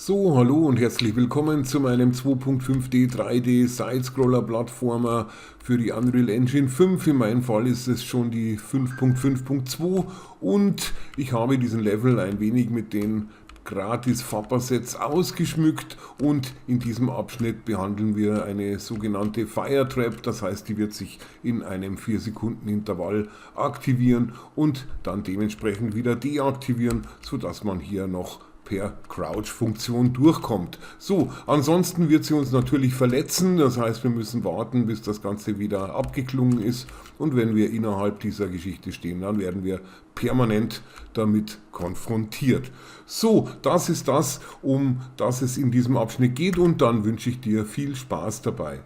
So, hallo und herzlich willkommen zu meinem 2.5D 3D Sidescroller-Plattformer für die Unreal Engine 5. In meinem Fall ist es schon die 5.5.2 und ich habe diesen Level ein wenig mit den gratis Fab-Assets ausgeschmückt und in diesem Abschnitt behandeln wir eine sogenannte Fire Trap, das heißt, die wird sich in einem 4 Sekunden Intervall aktivieren und dann dementsprechend wieder deaktivieren, sodass man hier noch per Crouch-Funktion durchkommt. So, ansonsten wird sie uns natürlich verletzen, das heißt, wir müssen warten, bis das Ganze wieder abgeklungen ist und wenn wir innerhalb dieser Geschichte stehen, dann werden wir permanent damit konfrontiert. So, das ist das, um das es in diesem Abschnitt geht und dann wünsche ich dir viel Spaß dabei.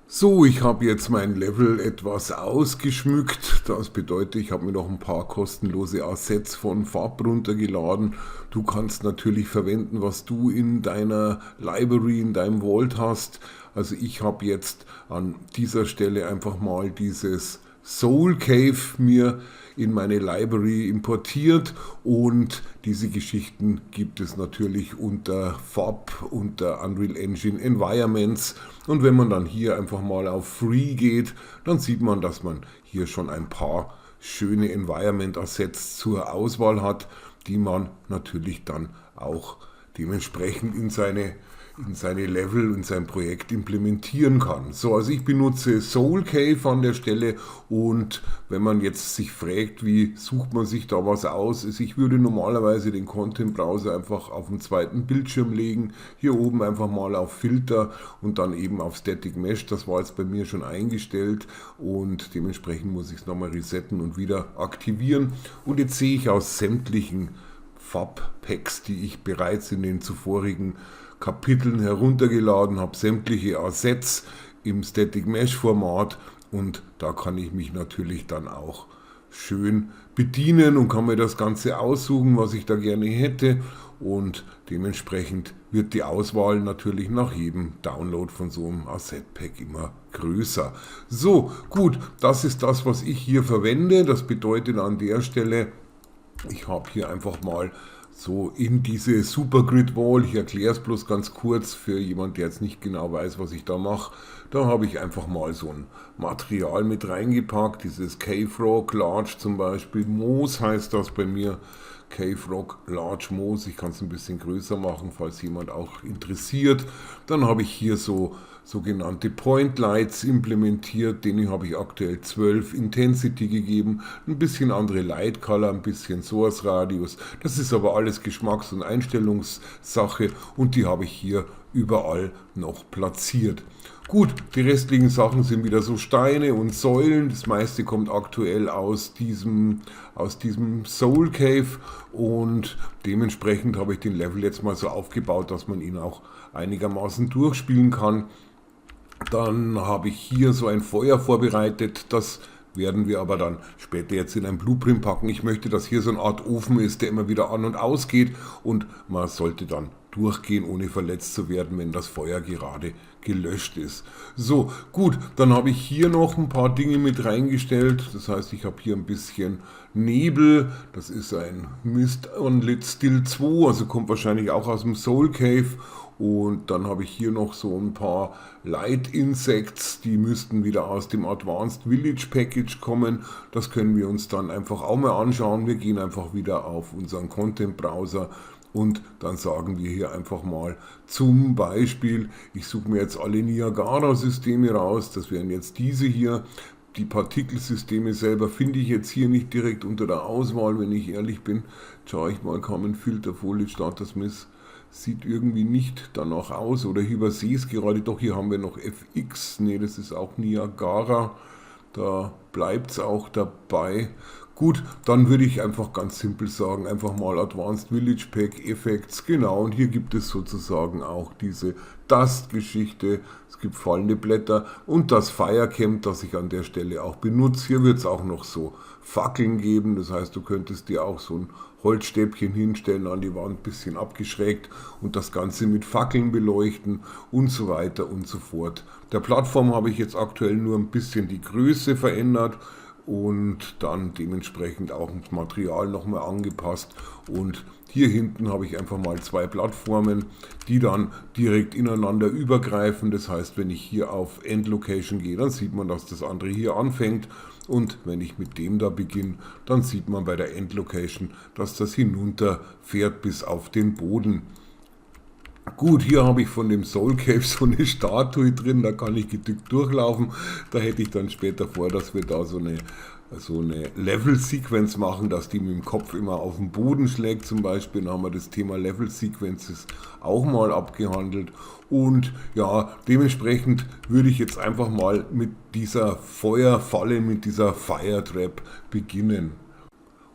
So, ich habe jetzt mein Level etwas ausgeschmückt. Das bedeutet, ich habe mir noch ein paar kostenlose Assets von Fab runtergeladen. Du kannst natürlich verwenden, was du in deiner Library, in deinem Vault hast. Also ich habe jetzt an dieser Stelle einfach mal dieses Soul Cave mir in meine Library importiert und diese Geschichten gibt es natürlich unter Fab, unter Unreal Engine Environments und wenn man dann hier einfach mal auf Free geht, dann sieht man, dass man hier schon ein paar schöne Environment Assets zur Auswahl hat, die man natürlich dann auch dementsprechend in seine Level und sein Projekt implementieren kann. So, also ich benutze Soul Cave an der Stelle und wenn man jetzt sich fragt, wie sucht man sich da was aus, also ich würde normalerweise den Content Browser einfach auf den zweiten Bildschirm legen, hier oben einfach mal auf Filter und dann eben auf Static Mesh, das war jetzt bei mir schon eingestellt und dementsprechend muss ich es nochmal resetten und wieder aktivieren und jetzt sehe ich aus sämtlichen Fab-Packs, die ich bereits in den zuvorigen Kapiteln heruntergeladen habe, sämtliche Assets im Static Mesh Format und da kann ich mich natürlich dann auch schön bedienen und kann mir das Ganze aussuchen, was ich da gerne hätte und dementsprechend wird die Auswahl natürlich nach jedem Download von so einem Asset Pack immer größer. So, gut, das ist das, was ich hier verwende. Das bedeutet an der Stelle, ich habe hier einfach mal so in diese Supergrid Wall, ich erkläre es bloß ganz kurz für jemand, der jetzt nicht genau weiß, was ich da mache, da habe ich einfach mal so ein Material mit reingepackt, dieses Cave Rock Large zum Beispiel, Moos heißt das bei mir, Cave Rock Large Moos, ich kann es ein bisschen größer machen, falls jemand auch interessiert. Dann habe ich hier so sogenannte Point Lights implementiert, denen habe ich aktuell 12 Intensity gegeben, ein bisschen andere Light Color, ein bisschen Source Radius, das ist aber alles Geschmacks- und Einstellungssache und die habe ich hier überall noch platziert. Gut, die restlichen Sachen sind wieder so Steine und Säulen. Das meiste kommt aktuell aus diesem Soul Cave und dementsprechend habe ich den Level jetzt mal so aufgebaut, dass man ihn auch einigermaßen durchspielen kann. Dann habe ich hier so ein Feuer vorbereitet, das werden wir aber dann später jetzt in ein Blueprint packen. Ich möchte, dass hier so eine Art Ofen ist, der immer wieder an und ausgeht und man sollte dann durchgehen, ohne verletzt zu werden, wenn das Feuer gerade gelöscht ist. So, gut, dann habe ich hier noch ein paar Dinge mit reingestellt. Das heißt, ich habe hier ein bisschen Nebel. Das ist ein Mist Unlit Still 2, also kommt wahrscheinlich auch aus dem Soul Cave. Und dann habe ich hier noch so ein paar Light Insects, die müssten wieder aus dem Advanced Village Package kommen. Das können wir uns dann einfach auch mal anschauen. Wir gehen einfach wieder auf unseren Content Browser und dann sagen wir hier einfach mal zum Beispiel, ich suche mir jetzt alle Niagara-Systeme raus, das wären jetzt diese hier. Die Partikelsysteme selber finde ich jetzt hier nicht direkt unter der Auswahl, wenn ich ehrlich bin. Schaue ich mal, Common Filter, Foliage, Starter Smith. Sieht irgendwie nicht danach aus oder ich übersehe es gerade, doch hier haben wir noch FX, ne, das ist auch Niagara, da bleibt es auch dabei. Gut, dann würde ich einfach ganz simpel sagen, einfach mal Advanced Village Pack Effects, genau, und hier gibt es sozusagen auch diese Dust-Geschichte, es gibt fallende Blätter und das Firecamp, das ich an der Stelle auch benutze. Hier wird es auch noch so Fackeln geben, das heißt, du könntest dir auch so ein Holzstäbchen hinstellen an die Wand, bisschen abgeschrägt und das Ganze mit Fackeln beleuchten und so weiter und so fort. Der Plattform habe ich jetzt aktuell nur ein bisschen die Größe verändert und dann dementsprechend auch das Material nochmal angepasst. Und hier hinten habe ich einfach mal zwei Plattformen, die dann direkt ineinander übergreifen. Das heißt, wenn ich hier auf End Location gehe, dann sieht man, dass das andere hier anfängt. Und wenn ich mit dem da beginne, dann sieht man bei der End Location, dass das hinunter fährt bis auf den Boden. Gut, hier habe ich von dem Soul Cave so eine Statue drin, da kann ich gedrückt durchlaufen. Da hätte ich dann später vor, dass wir da so eine Level-Sequenz machen, dass die mit dem Kopf immer auf den Boden schlägt zum Beispiel. Dann haben wir das Thema Level-Sequences auch mal abgehandelt. Und ja, dementsprechend würde ich jetzt einfach mal mit dieser Feuerfalle, mit dieser Fire Trap beginnen.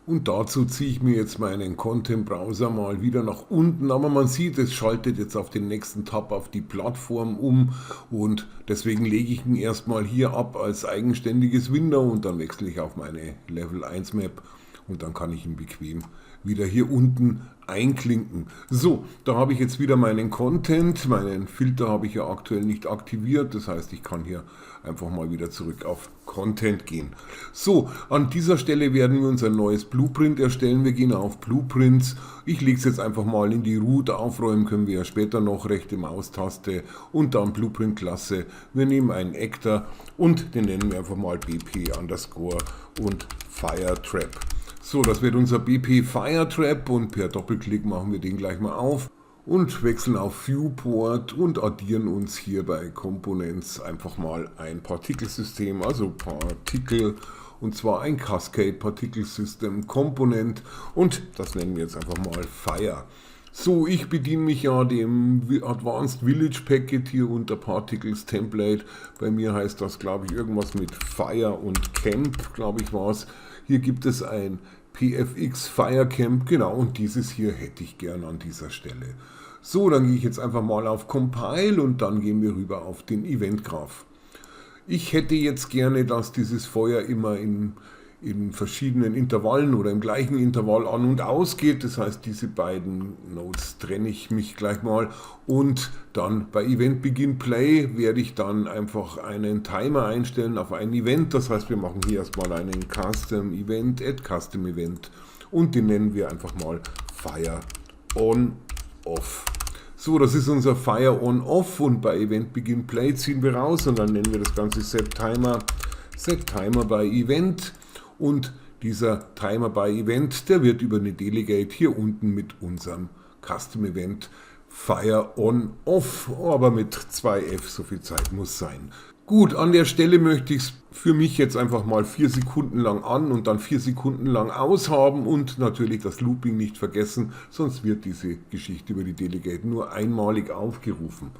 Und dazu ziehe ich mir jetzt meinen Content-Browser mal wieder nach unten, aber man sieht, es schaltet jetzt auf den nächsten Tab auf die Plattform um und deswegen lege ich ihn erstmal hier ab als eigenständiges Window und dann wechsle ich auf meine Level 1 Map und dann kann ich ihn bequem wieder hier unten einklinken. So, da habe ich jetzt wieder meinen Content, meinen Filter habe ich ja aktuell nicht aktiviert, das heißt, ich kann hier einfach mal wieder zurück auf Content gehen. So, an dieser Stelle werden wir uns ein neues Blueprint erstellen. Wir gehen auf Blueprints. Ich lege es jetzt einfach mal in die Root. Aufräumen können wir ja später noch, rechte Maustaste und dann Blueprint-Klasse. Wir nehmen einen Actor und den nennen wir einfach mal BP underscore und Fire Trap. So, das wird unser BP Fire Trap und per Doppelklick machen wir den gleich mal auf und wechseln auf Viewport und addieren uns hier bei Components einfach mal ein Partikelsystem, also Partikel, und zwar ein Cascade Particle System Component und das nennen wir jetzt einfach mal Fire. So, ich bediene mich ja dem Advanced Village Packet hier unter Particles Template. Bei mir heißt das, glaube ich, irgendwas mit Fire und Camp, glaube ich, war es. Hier gibt es ein PFX Firecamp, genau, und dieses hier hätte ich gern an dieser Stelle. So, dann gehe ich jetzt einfach mal auf Compile und dann gehen wir rüber auf den Event Graph. Ich hätte jetzt gerne, dass dieses Feuer immer in verschiedenen Intervallen oder im gleichen Intervall an und ausgeht. Das heißt, diese beiden Nodes trenne ich mich gleich mal und dann bei Event Begin Play werde ich dann einfach einen Timer einstellen auf ein Event. Das heißt, wir machen hier erstmal einen Custom Event, Add Custom Event und den nennen wir einfach mal Fire On Off. So, das ist unser Fire On Off und bei Event Begin Play ziehen wir raus und dann nennen wir das Ganze Set Timer by Event. Und dieser Timer by Event, der wird über eine Delegate hier unten mit unserem Custom Event Fire On Off, aber mit 2F, so viel Zeit muss sein. Gut, an der Stelle möchte ich es für mich jetzt einfach mal 4 Sekunden lang an und dann 4 Sekunden lang aushaben und natürlich das Looping nicht vergessen, sonst wird diese Geschichte über die Delegate nur einmalig aufgerufen.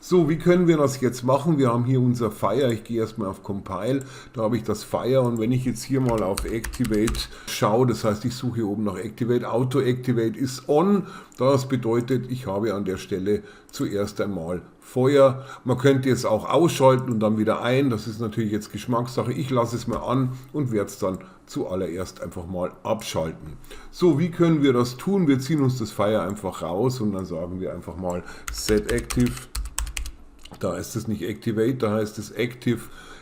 So, wie können wir das jetzt machen? Wir haben hier unser Fire, ich gehe erstmal auf Compile, da habe ich das Fire und wenn ich jetzt hier mal auf Activate schaue, das heißt ich suche hier oben nach Activate, Auto Activate ist on, das bedeutet ich habe an der Stelle zuerst einmal Feuer. Man könnte es auch ausschalten und dann wieder ein, das ist natürlich jetzt Geschmackssache, ich lasse es mal an und werde es dann zuallererst einfach mal abschalten. So, wie können wir das tun? Wir ziehen uns das Fire einfach raus und dann sagen wir einfach mal Set Active. Da ist es nicht Activate, da heißt es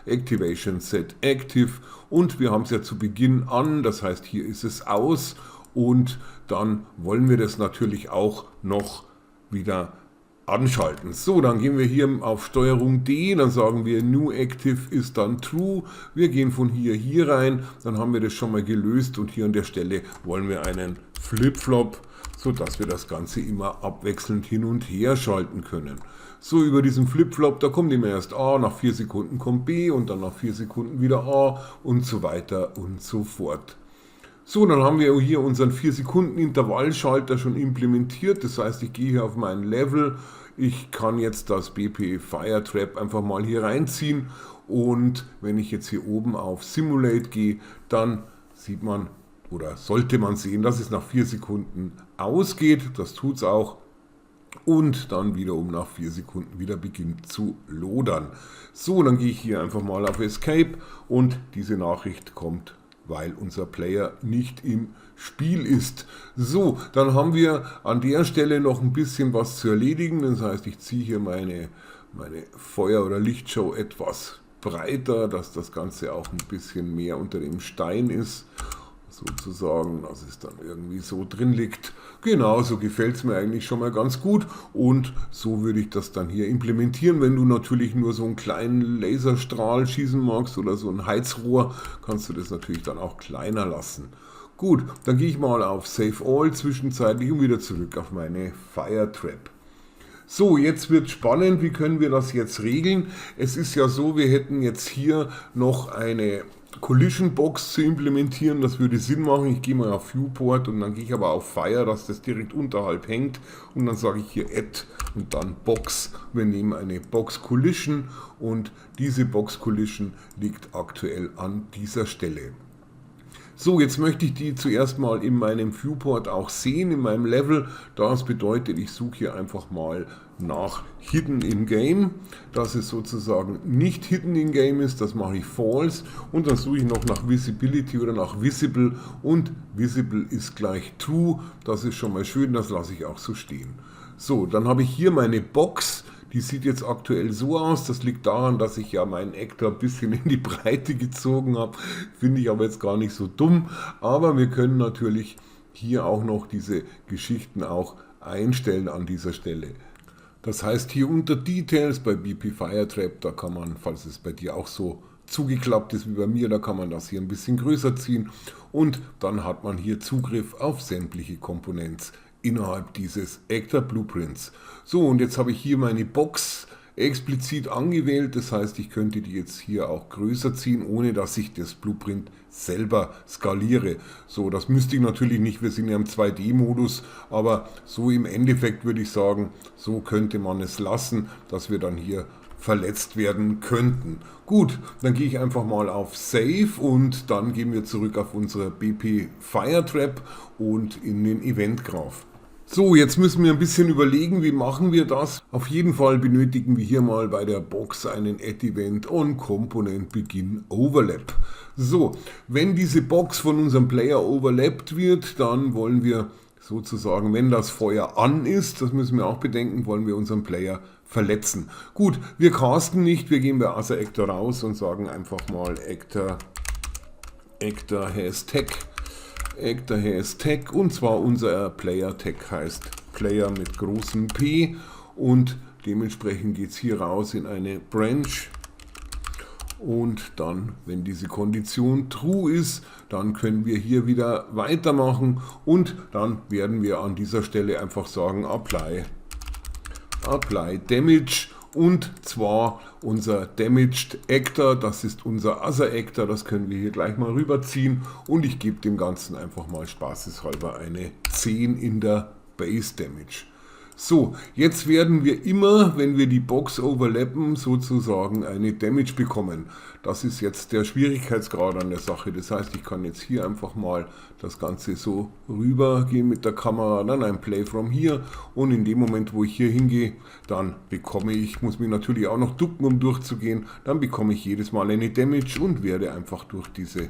Activation Set Active und wir haben es ja zu Beginn an, das heißt hier ist es aus und dann wollen wir das natürlich auch noch wieder anschalten. So, dann gehen wir hier auf Steuerung D, dann sagen wir New Active ist dann True, wir gehen von hier rein, dann haben wir das schon mal gelöst und hier an der Stelle wollen wir einen Flip-Flop, sodass wir das Ganze immer abwechselnd hin und her schalten können. So, über diesen Flip-Flop, da kommt immer erst A, nach 4 Sekunden kommt B und dann nach 4 Sekunden wieder A und so weiter und so fort. So, dann haben wir hier unseren 4 Sekunden Intervallschalter schon implementiert, das heißt, ich gehe hier auf mein Level, ich kann jetzt das BP Fire Trap einfach mal hier reinziehen und wenn ich jetzt hier oben auf Simulate gehe, dann sieht man oder sollte man sehen, dass es nach 4 Sekunden ausgeht, das tut es auch. Und dann wiederum nach 4 Sekunden wieder beginnt zu lodern. So, dann gehe ich hier einfach mal auf Escape und diese Nachricht kommt, weil unser Player nicht im Spiel ist. So, dann haben wir an der Stelle noch ein bisschen was zu erledigen. Das heißt, ich ziehe hier meine Feuer- oder Lichtshow etwas breiter, dass das Ganze auch ein bisschen mehr unter dem Stein ist, sozusagen, dass es dann irgendwie so drin liegt. Genau, so gefällt es mir eigentlich schon mal ganz gut und so würde ich das dann hier implementieren. Wenn du natürlich nur so einen kleinen Laserstrahl schießen magst oder so ein Heizrohr, kannst du das natürlich dann auch kleiner lassen. Gut, dann gehe ich mal auf Save All zwischenzeitlich und wieder zurück auf meine Fire Trap. So, jetzt wird spannend, wie können wir das jetzt regeln? Es ist ja so, wir hätten jetzt hier noch eine Collision Box zu implementieren, das würde Sinn machen. Ich gehe mal auf Viewport und dann gehe ich aber auf Fire, dass das direkt unterhalb hängt und dann sage ich hier Add und dann Box. Wir nehmen eine Box Collision und diese Box Collision liegt aktuell an dieser Stelle. So, jetzt möchte ich die zuerst mal in meinem Viewport auch sehen, in meinem Level. Das bedeutet, ich suche hier einfach mal nach Hidden in Game, dass es sozusagen nicht Hidden in Game ist, das mache ich False und dann suche ich noch nach Visibility oder nach Visible und Visible ist gleich True, das ist schon mal schön, das lasse ich auch so stehen. So, dann habe ich hier meine Box. Die sieht jetzt aktuell so aus, das liegt daran, dass ich ja meinen Actor ein bisschen in die Breite gezogen habe, finde ich aber jetzt gar nicht so dumm, aber wir können natürlich hier auch noch diese Geschichten auch einstellen an dieser Stelle. Das heißt hier unter Details bei BP Firetrap, da kann man, falls es bei dir auch so zugeklappt ist wie bei mir, da kann man das hier ein bisschen größer ziehen und dann hat man hier Zugriff auf sämtliche Components innerhalb dieses Actor Blueprints. So, und jetzt habe ich hier meine Box explizit angewählt, das heißt, ich könnte die jetzt hier auch größer ziehen, ohne dass ich das Blueprint selber skaliere. So, das müsste ich natürlich nicht, wir sind ja im 2D-Modus, aber so im Endeffekt würde ich sagen, so könnte man es lassen, dass wir dann hier verletzt werden könnten. Gut, dann gehe ich einfach mal auf Save und dann gehen wir zurück auf unsere BP Firetrap und in den Event Graph. So, jetzt müssen wir ein bisschen überlegen, wie machen wir das. Auf jeden Fall benötigen wir hier mal bei der Box einen Add-Event on Component Begin Overlap. So, wenn diese Box von unserem Player overlappt wird, dann wollen wir sozusagen, wenn das Feuer an ist, das müssen wir auch bedenken, wollen wir unseren Player verletzen. Gut, wir casten nicht, wir gehen bei Other Actor raus und sagen einfach mal Actor has Tag. Actor has Tag und zwar unser Player Tag heißt Player mit großem P und dementsprechend geht es hier raus in eine Branch und dann, wenn diese Kondition true ist, dann können wir hier wieder weitermachen und dann werden wir an dieser Stelle einfach sagen Apply Damage und zwar unser Damaged Actor, das ist unser Other Actor, das können wir hier gleich mal rüberziehen und ich gebe dem Ganzen einfach mal spaßeshalber eine 10 in der Base Damage. So, jetzt werden wir immer, wenn wir die Box overlappen, sozusagen eine Damage bekommen. Das ist jetzt der Schwierigkeitsgrad an der Sache. Das heißt, ich kann jetzt hier einfach mal das Ganze so rüber gehen mit der Kamera, dann ein Play from here und in dem Moment, wo ich hier hingehe, dann bekomme ich, muss mich natürlich auch noch ducken, um durchzugehen, dann bekomme ich jedes Mal eine Damage und werde einfach durch diese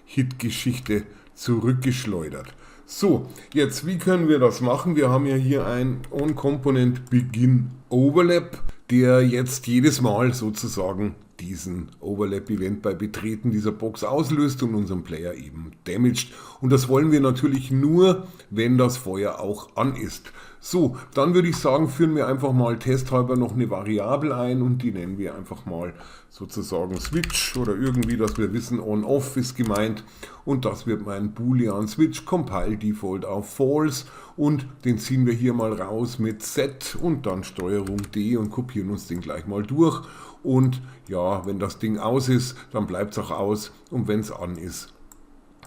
Hit-Geschichte zurückgeschleudert. So, jetzt wie können wir das machen? Wir haben ja hier ein On-Component Begin Overlap, der jetzt jedes Mal sozusagen diesen Overlap-Event bei Betreten dieser Box auslöst und unseren Player eben damaged. Und das wollen wir natürlich nur, wenn das Feuer auch an ist. So, dann würde ich sagen, führen wir einfach mal testhalber noch eine Variable ein und die nennen wir einfach mal sozusagen Switch oder irgendwie, dass wir wissen, On-Off ist gemeint und das wird mein Boolean Switch Compile Default auf False und den ziehen wir hier mal raus mit Set und dann Steuerung D und kopieren uns den gleich mal durch und ja, wenn das Ding aus ist, dann bleibt es auch aus und wenn es an ist,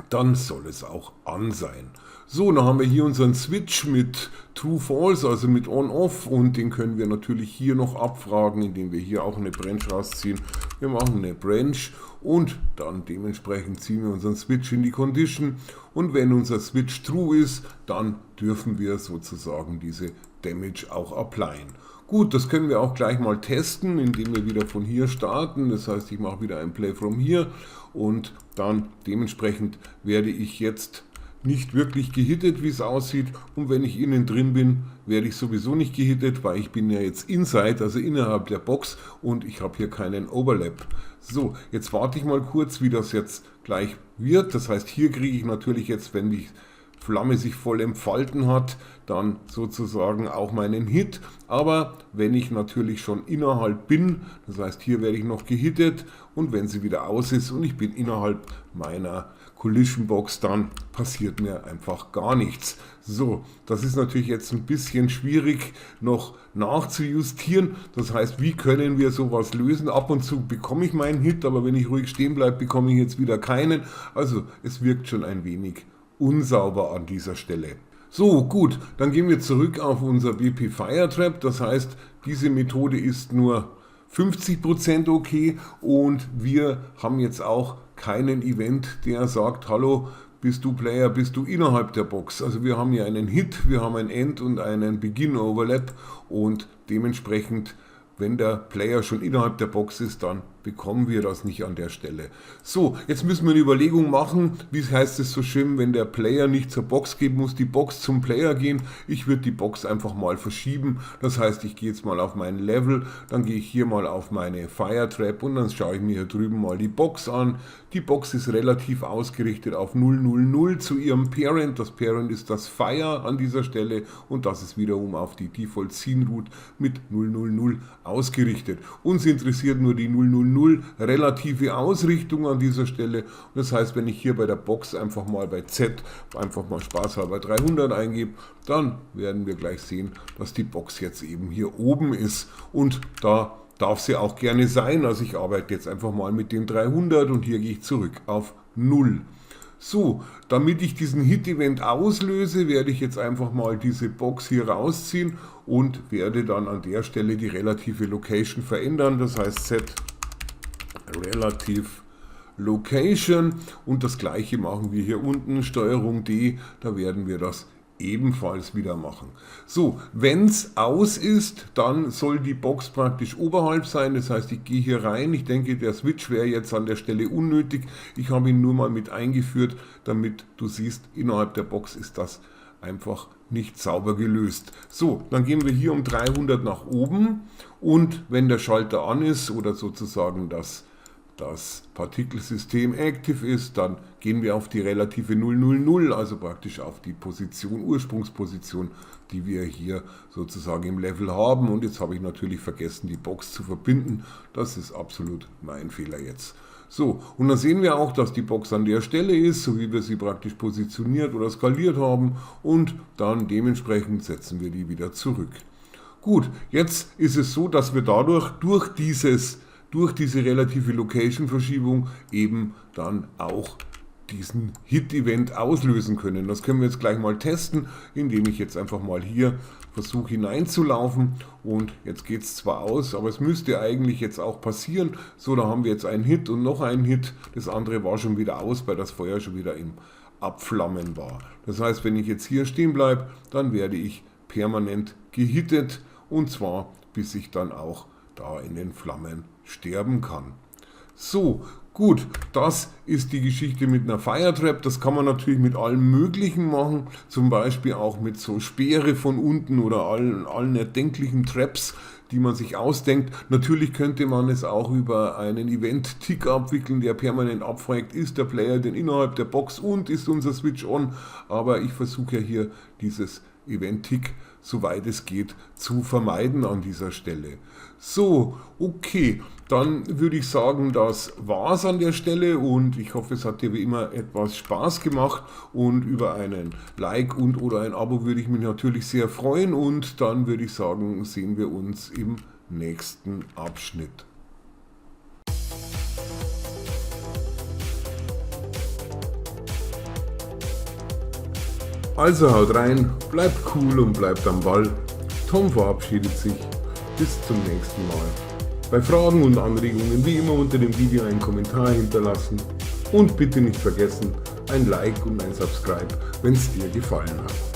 dann soll es auch an sein. So, dann haben wir hier unseren Switch mit True False, also mit On-Off und den können wir natürlich hier noch abfragen, indem wir hier auch eine Branch rausziehen. Wir machen eine Branch und dann dementsprechend ziehen wir unseren Switch in die Condition und wenn unser Switch True ist, dann dürfen wir sozusagen diese Damage auch applyen. Gut, das können wir auch gleich mal testen, indem wir wieder von hier starten. Das heißt, ich mache wieder ein Play from here und dann dementsprechend werde ich jetzt nicht wirklich gehittet, wie es aussieht, und wenn ich innen drin bin, werde ich sowieso nicht gehittet, weil ich bin ja jetzt inside, also innerhalb der Box, und ich habe hier keinen Overlap. So, jetzt warte ich mal kurz, wie das jetzt gleich wird. Das heißt, hier kriege ich natürlich jetzt, wenn die Flamme sich voll entfalten hat, dann sozusagen auch meinen Hit. Aber wenn ich natürlich schon innerhalb bin, das heißt, hier werde ich noch gehittet, und wenn sie wieder aus ist und ich bin innerhalb meiner Collision Box, dann passiert mir einfach gar nichts. So, das ist natürlich jetzt ein bisschen schwierig noch nachzujustieren. Das heißt, wie können wir sowas lösen? Ab und zu bekomme ich meinen Hit, aber wenn ich ruhig stehen bleibe, bekomme ich jetzt wieder keinen. Also es wirkt schon ein wenig unsauber an dieser Stelle. So, gut, dann gehen wir zurück auf unser BP Firetrap. Das heißt, diese Methode ist nur 50% okay, und wir haben jetzt auch keinen Event, der sagt, hallo, bist du Player, bist du innerhalb der Box. Also wir haben hier einen Hit, wir haben ein End und einen Begin Overlap, und dementsprechend, wenn der Player schon innerhalb der Box ist, dann bekommen wir das nicht an der Stelle. So, jetzt müssen wir eine Überlegung machen, wie heißt es so schön, wenn der Player nicht zur Box geht, muss die Box zum Player gehen. Ich würde die Box einfach mal verschieben. Das heißt, ich gehe jetzt mal auf mein Level, dann gehe ich hier mal auf meine Firetrap, und dann schaue ich mir hier drüben mal die Box an. Die Box ist relativ ausgerichtet auf 000 zu ihrem Parent. Das Parent ist das Fire an dieser Stelle, und das ist wiederum auf die Default Scene Route mit 000 ausgerichtet. Uns interessiert nur die 000 relative Ausrichtung an dieser Stelle. Und das heißt, wenn ich hier bei der Box einfach mal bei Z einfach mal spaßhalber 300 eingebe, dann werden wir gleich sehen, dass die Box jetzt eben hier oben ist, und da darf sie auch gerne sein. Also ich arbeite jetzt einfach mal mit den 300, und hier gehe ich zurück auf 0. So, damit ich diesen Hit-Event auslöse, werde ich jetzt einfach mal diese Box hier rausziehen und werde dann an der Stelle die relative Location verändern. Das heißt Set Relative Location, und das gleiche machen wir hier unten, Steuerung D, da werden wir das ebenfalls wieder machen. So, wenn es aus ist, dann soll die Box praktisch oberhalb sein, das heißt, ich gehe hier rein. Ich denke, der Switch wäre jetzt an der Stelle unnötig. Ich habe ihn nur mal mit eingeführt, damit du siehst, innerhalb der Box ist das einfach nicht sauber gelöst. So, dann gehen wir hier um 300 nach oben, und wenn der Schalter an ist oder sozusagen das Partikelsystem active ist, dann gehen wir auf die relative 000, also praktisch auf die Position, Ursprungsposition, die wir hier sozusagen im Level haben. Und jetzt habe ich natürlich vergessen, die Box zu verbinden. Das ist absolut mein Fehler jetzt. So, und dann sehen wir auch, dass die Box an der Stelle ist, so wie wir sie praktisch positioniert oder skaliert haben, und dann dementsprechend setzen wir die wieder zurück. Gut, jetzt ist es so, dass wir dadurch durch diese relative Location-Verschiebung eben dann auch diesen Hit-Event auslösen können. Das können wir jetzt gleich mal testen, indem ich jetzt einfach mal hier versuche hineinzulaufen, und jetzt geht es zwar aus, aber es müsste eigentlich jetzt auch passieren. So, da haben wir jetzt einen Hit und noch einen Hit. Das andere war schon wieder aus, weil das Feuer schon wieder im Abflammen war. Das heißt, wenn ich jetzt hier stehen bleibe, dann werde ich permanent gehittet, und zwar bis ich dann auch da in den Flammen sterben kann. So, gut, das ist die Geschichte mit einer Firetrap. Das kann man natürlich mit allem Möglichen machen, zum Beispiel auch mit so Speere von unten oder allen erdenklichen Traps, die man sich ausdenkt. Natürlich könnte man es auch über einen Event-Tick abwickeln, der permanent abfragt, ist der Player denn innerhalb der Box und ist unser Switch on, aber ich versuche ja hier dieses Event-Tick, soweit es geht, zu vermeiden an dieser Stelle. So, okay, dann würde ich sagen, das war's an der Stelle, und ich hoffe, es hat dir wie immer etwas Spaß gemacht, und über einen Like und oder ein Abo würde ich mich natürlich sehr freuen, und dann würde ich sagen, sehen wir uns im nächsten Abschnitt. Also haut rein, bleibt cool und bleibt am Ball. Tom verabschiedet sich. Bis zum nächsten Mal. Bei Fragen und Anregungen wie immer unter dem Video einen Kommentar hinterlassen. Und bitte nicht vergessen, ein Like und ein Subscribe, wenn es dir gefallen hat.